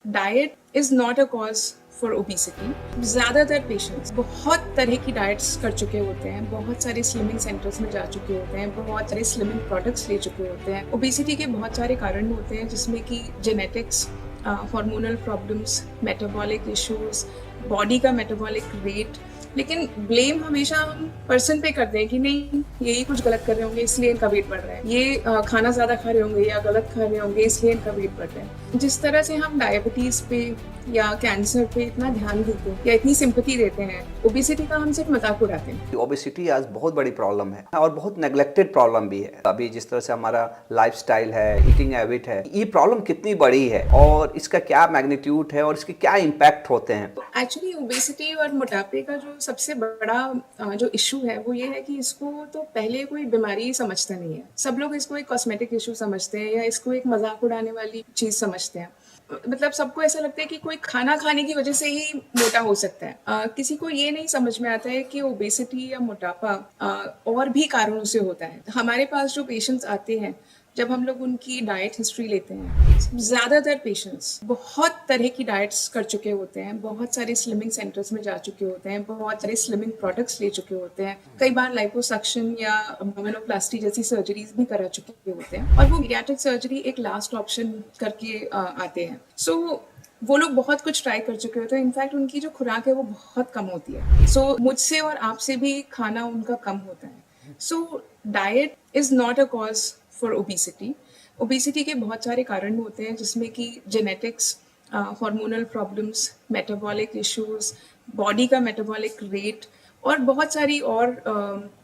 Diet is not a cause for obesity. ज़्यादातर patients बहुत तरह की डाइट्स कर चुके होते हैं, बहुत सारे स्लिमिंग सेंटर्स में जा चुके होते हैं, बहुत सारे स्लिमिंग प्रोडक्ट्स ले चुके होते हैं। ओबेसिटी के बहुत सारे कारण होते हैं, जिसमें कि genetics, hormonal problems, metabolic issues, body का मेटाबॉलिक रेट। लेकिन ब्लेम हमेशा हम पर्सन पे करते हैं कि नहीं, यही कुछ गलत कर रहे होंगे इसलिए इनका वेट बढ़ रहा है, ये खाना ज़्यादा खा रहे होंगे या गलत खा रहे होंगे इसलिए इनका वेट बढ़ रहा है। जिस तरह से हम डायबिटीज़ पे या कैंसर पे इतना ध्यान देते हैं या इतनी सिंपैथी देते हैं, ओबेसिटी का हम सिर्फ मजाक उड़ाते हैं। ओबेसिटी आज बहुत बड़ी प्रॉब्लम है और बहुत नेग्लेक्टेड प्रॉब्लम भी है। अभी जिस तरह से हमारा लाइफस्टाइल है, ईटिंग हैबिट है, ये प्रॉब्लम कितनी बड़ी है और इसका क्या मैग्नीट्यूड है और इसके क्या इम्पैक्ट होते हैं। एक्चुअली ओबेसिटी और मोटापे का जो सबसे बड़ा जो इशू है वो ये है कि इसको तो पहले कोई बीमारी समझता नहीं है। सब लोग इसको एक कॉस्मेटिक इशू समझते हैं या इसको एक मजाक उड़ाने वाली चीज समझते हैं। मतलब सबको ऐसा लगता है कि कोई खाना खाने की वजह से ही मोटा हो सकता है। किसी को ये नहीं समझ में आता है कि ओबेसिटी या मोटापा और भी कारणों से होता है। हमारे पास जो पेशेंट्स आते हैं, जब हम लोग उनकी डाइट हिस्ट्री लेते हैं, ज़्यादातर पेशेंट्स बहुत तरह की डाइट्स कर चुके होते हैं, बहुत सारे स्लिमिंग सेंटर्स में जा चुके होते हैं, बहुत सारे स्लिमिंग प्रोडक्ट्स ले चुके होते हैं, कई बार लाइपोसक्शन या अब्डोमिनोप्लास्टी जैसी सर्जरीज भी करा चुके होते हैं, और वो पीडियाट्रिक सर्जरी एक लास्ट ऑप्शन करके आते हैं। सो वो लोग बहुत कुछ ट्राई कर चुके होते हैं। इनफैक्ट उनकी जो खुराक है वो बहुत कम होती है। सो मुझसे और आपसे भी खाना उनका कम होता है। So diet is not a cause for obesity. Obesity के बहुत सारे कारण होते हैं, जिसमें कि genetics, hormonal problems, metabolic issues, body का मेटाबॉलिक रेट और बहुत सारी और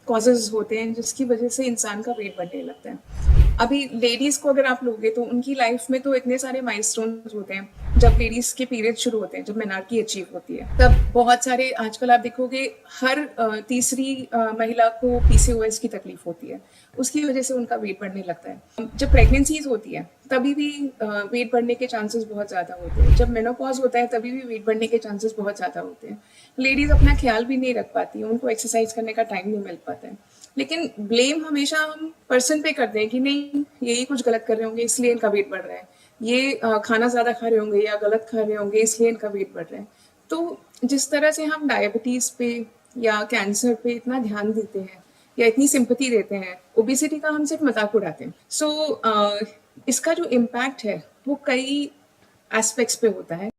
कॉजेज होते हैं जिसकी वजह से इंसान का वेट बढ़ने लगता है। अभी लेडीज को अगर आप लोगे तो उनकी लाइफ में तो इतने सारे माइलस्टोन्स होते हैं। जब लेडीज के पीरियड शुरू होते हैं, जब मेनार्की अचीव होती है, तब बहुत सारे, आजकल आप देखोगे हर तीसरी महिला को पीसीओएस की तकलीफ होती है। उसकी वजह से उनका वेट बढ़ने लगता है। जब प्रेगनेंसीज होती है तभी भी वेट बढ़ने के चांसेस बहुत ज़्यादा होते हैं। जब मेनोपॉज होता है तभी भी वेट बढ़ने के चांसेस बहुत ज़्यादा होते हैं। लेडीज अपना ख्याल भी नहीं रख पाती, उनको एक्सरसाइज करने का टाइम नहीं मिल पाता है। लेकिन ब्लेम हमेशा हम पर्सन पे करते हैं कि नहीं, यही कुछ गलत कर रहे होंगे इसलिए इनका वेट बढ़ रहा है, ये खाना ज़्यादा खा रहे होंगे या गलत खा रहे होंगे इसलिए इनका वेट बढ़ रहा है। तो जिस तरह से हम डायबिटीज़ पे या कैंसर पे इतना ध्यान देते हैं या इतनी सिंपैथी देते हैं, ओबेसिटी का हम सिर्फ मजाक उड़ाते हैं। सो इसका जो इम्पैक्ट है वो कई एस्पेक्ट्स पे होता है।